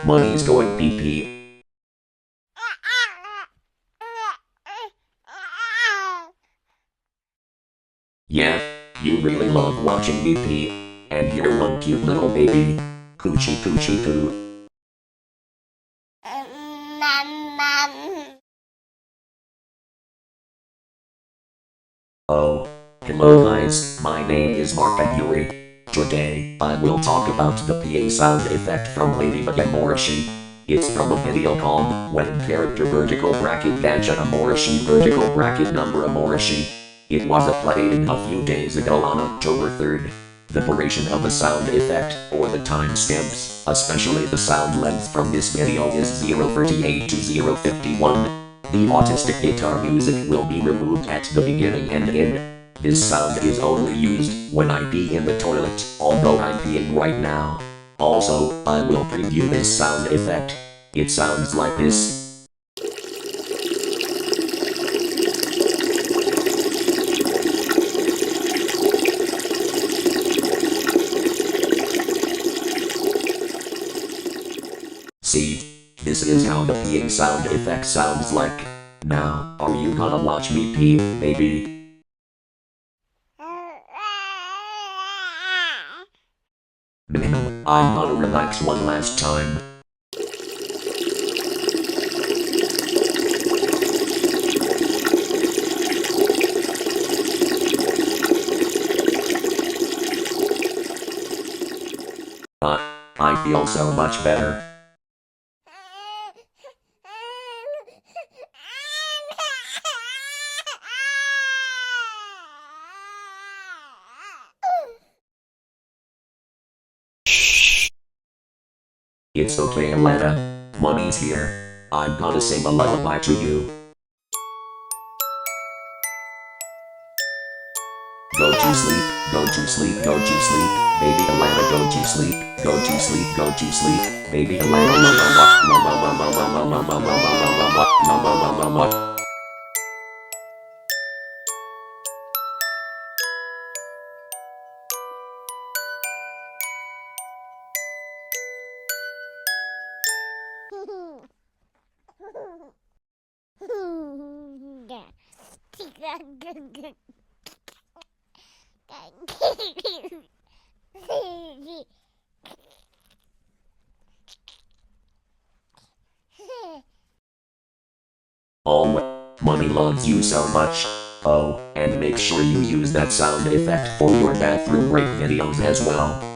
Money's going pee-pee. Yeah, you really love watching me pee. And you're one cute little baby. Coochie coochie coo. Oh, hello guys, my name is Markov Yuri. Today, I will talk about the PA sound effect from Ladybug and Morrissey. It's from a video called When Character Vertical Bracket Gadget Morrissey Vertical Bracket Number Morrissey. It was played a few days ago on October 3rd. The duration of the sound effect, or the timestamps, especially the sound length from this video is 0:38 to 0:51. The autistic guitar music will be removed at the beginning and end. This sound is only used when I pee in the toilet, although I'm peeing right now. Also, I will preview this sound effect. It sounds like this. See? This is how the peeing sound effect sounds like. Now, are you gonna watch me pee, baby? I'm gonna relax one last time. I feel so much better. It's okay, Aletta. Money's here. I'm gonna sing a lullaby to you. Go to sleep, go to sleep, go to sleep. Baby Aletta, go to sleep, go to sleep, go to sleep. Baby Aletta. Oh, Money loves you so much. Oh, and make sure you use that sound effect for your bathroom break videos as well.